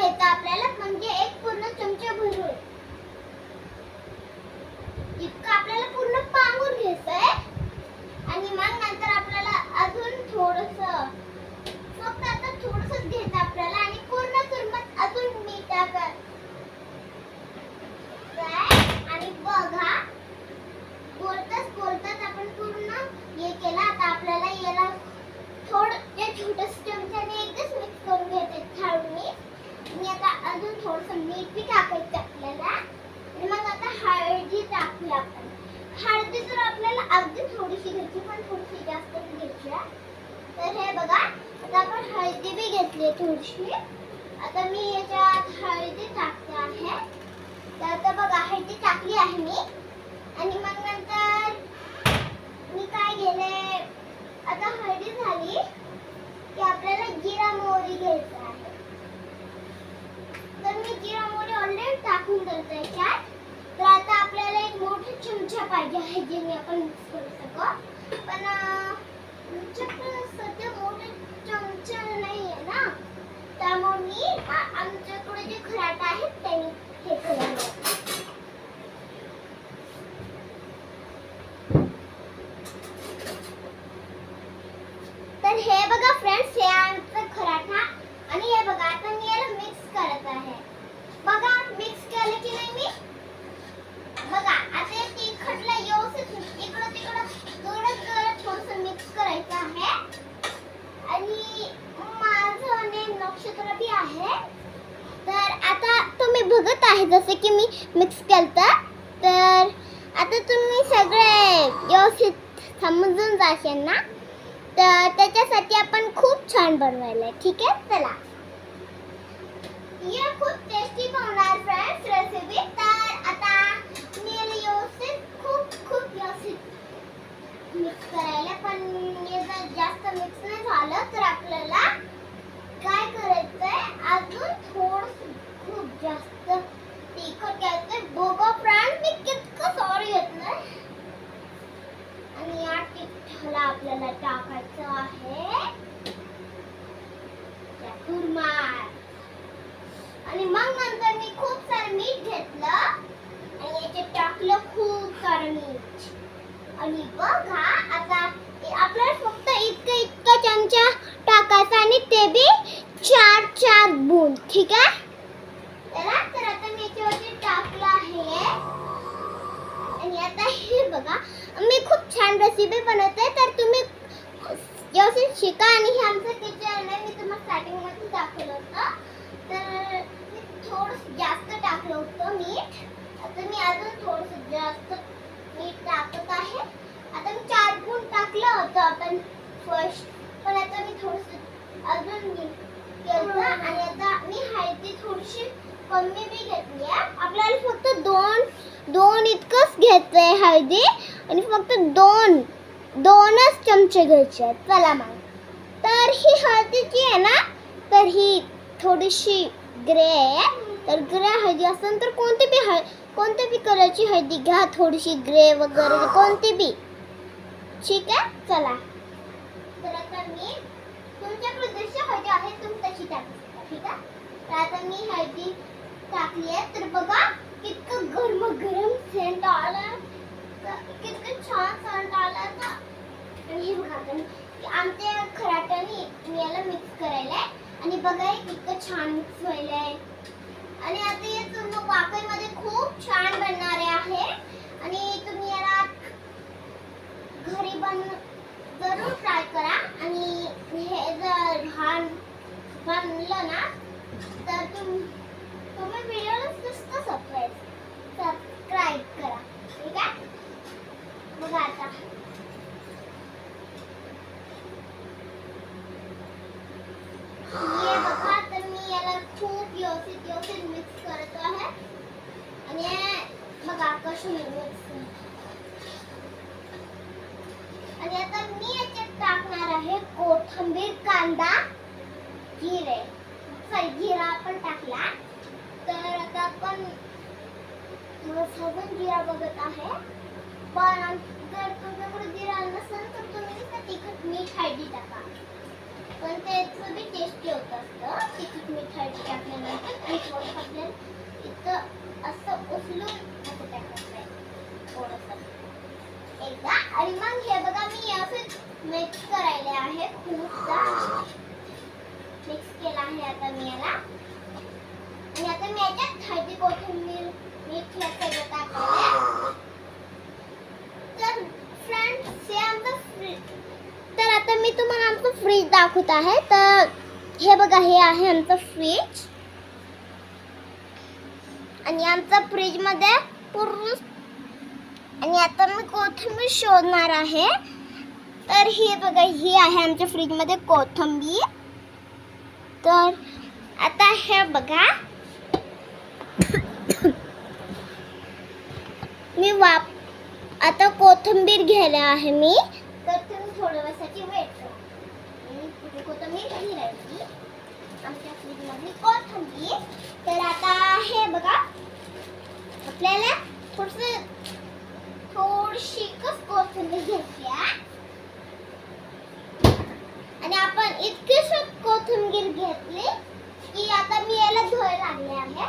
घ्यायचं आपल्याला, म्हणजे एक पूर्ण चमचा भरून इतकं आपल्याला पूर्ण पांगून घ्यायचंय. आणि मग नंतर आपल्याला अजून थोडंसं, फक्त आता थोडंसंच घ्यायचं आपल्याला आणि पूर्ण चुरमत अजून मीठ टाकायचं. आणि बघा, बोलताच आपण पूर्ण हे केलं. आता आपल्याला याला थोडं या छोट्याशा चमच्याने एकच मिक्स करून घ्यायचं थाळूनी. आणि आता अजून थोडंसं मीठ बी टाकायचं आपल्याला. आणि मग आता हळदी टाकूया आपण. हळदी तर आपल्याला अगदी थोडीशी घ्यायची, पण थोडीशी जास्त घ्यायची. तर हे बघा, आता आपण हळदी बी घेतली थोडीशी. आता मी याच्यात हळदी टाकते आहे. तर आता बघा, हळदी टाकली आहे मी. आणि मग नंतर मी काय केले, आता हळदी झाली की आपल्याला जिरा मोहरी घ्यायचं आहे. तर मी जिरा मोहरी ऑलरेडी टाकून करते याच्यात. तर आता आपल्याला एक मोठा चमचा पाहिजे आहे, जेणे आपण मिक्स करू शकू. पण आमच्याकडे सध्या मोठे चमचा नाही आहे ना, त्यामुळे मी आमच्याकडे जे खराटा आहे त्याने हे केलं. तर हे बघा फ्रेंड्स, हे आमचं खराटा. आणि हे बघा, आता मी याला मिक्स करत आहे. बघा, मिक्स केलं की नाही मी. बघा, आता तिखटला व्यवस्थित इकडं तिकडं थोडंसं मिक्स करायचं आहे. आणि माझं नक्षत्र बी आहे. तर आता तुम्ही बघत आहे जसे की मी मिक्स केलं. तर आता तुम्ही सगळे व्यवस्थित समजून जाशील ना. तर त्याच्यासाठी आपण खूप छान बनवायला, ठीक आहे. चला, ये खूप टेस्टी बनणार फ्रेंड्स रेसिपी. तर आता मी खूप व्यवस्थित मिक्स करायला. पण हे जर जास्त मिक्स नाही झालं तर आपल्याला काय करायचंय, अजून थोडंसं खूप जास्त तिखट घ्यायचंय. बघा फ्रेंड्स, मी कितकं सॉरी घेतलंय. आणि या तिखटाला आपल्याला टाकायचं आहे कुरमार. आणि मग नंतर मी खूप सारं मीठ घेतलं आणि याच्यात टाकलं खूप सारं मीठ. आणि बघा, आता आपल्याला फक्त इतका चमचा टाकायचा आणि ते बी 4 बूंद, ठीक आहे. तर आता मी याच्यावरती टाकलं आहे. आणि आता हे बघा, मी खूप छान रेसिपी बनवते. तर तुम्ही व्यवस्थित शिका. आणि हे आमचं किचन आहे, मी तुम्हाला स्टार्टिंग मध्ये दाखवलं होतं. तर मी थोडंसं जास्त टाकलं होतं मीठ. आता मी अजून थोडंसं जास्त मीठ टाकत आहे. आता मी 4 बूंद टाकलं होतं आपण फर्स्ट, पण आता मी थोडंसं अजून केलं. आणि आता मी हळदी थोडीशी कमी बी घेतली आहे. आपल्याला फक्त दोन इतकंच घ्यायचंय हळदी. आणि फक्त दोनच चमचे घ्यायचे आहेत. चला मग, तर ही हळदी जी आहे ना, तर ही थोडीशी ग्रे आहे. तर ग्रे हळदी असेल तर कोणती बी कलरची हळदी घ्या, थोडीशी ग्रे वगैरे कोणती बी, ठीक आहे. चला, तर आता मी तुमच्याकडे जशी हळदी आहे तुम्ही तशी टाकू शकता, ठीक आहे. तर आता मी हळदी टाकली आहे. तर बघा, कितकं गरम सेंट आला, कितकं छान सेंट आला. आणि हे बघा, आमच्या खराट्याने मी याला मिक्स करायला आहे. आणि बघा, कितकं छान मिक्स व्हायलंय. आणि आता हे तुम्ही वाकईमध्ये खूप छान बनणारे आहे. आणि तुम्ही याला घरी जरूर ट्राय करा. आणि हे जर बनलं ना, तर तुम्ही व्हिडिओला नुसतं सबस्क्राईब करा, ठीक आहे. बघा, आता ये बघा, तर मी याला खूप व्यवस्थित मिक्स करत आहे. आणि बघा कसं मिक्स. आणि आता मी याच्यात टाकणार आहे कोथिंबीर, कांदा, जिरा आपण टाकला. तर आता आपण थोडंसं जिरा बघत आहे. पण जर तुमच्याकडे जिरा नसेल तर तुम्ही तिखट मीठ हळदी टाका. पण त्याचं बी टेस्टी होत असतं. तिखट मीठ हळदी टाकल्यानंतर मीठ वगैरे टाकल्यानं इथं असं उचलून असं टाकायचं आहे थोडंसं एकदा. आणि मग हे बघा मी असं मिक्स करायला आहे. खूपदा मिक्स केला आहे आता मी याला. आणि आता मी याच्यात हळदी कोथिंबीर मीठ हे सगळं टाकलं. तर फ्रेंड्स हे आमचं फ्रीज. तर आता मी तुम्हाला आमचं फ्रीज दाखवत आहे. तर हे बघा हे आहे आमचं फ्रीज. आणि आमच्या फ्रीज मध्ये पूर्ण. आणि आता मी कोथिंबीर शोधणार आहे. तर हे बघा हे आहे आमच्या फ्रीज मध्ये कोथिंबीर. तर आता हे बघा मी आता कोथिंबीर घ्यायला आहे मी. तर तुम्ही थोड्या वेळासाठी वेट करा. कोथिंबीर घ्यायची राहिली आमच्या फ्रीज मधली कोथिंबीर. तर आता हे बघा आपल्याला थोडीशी कोथिंबीर घ्यायची आहे. आणि आपण इतकीशी कोथिंबीर घेतली की आता मी याला धुवायला लागले आहे.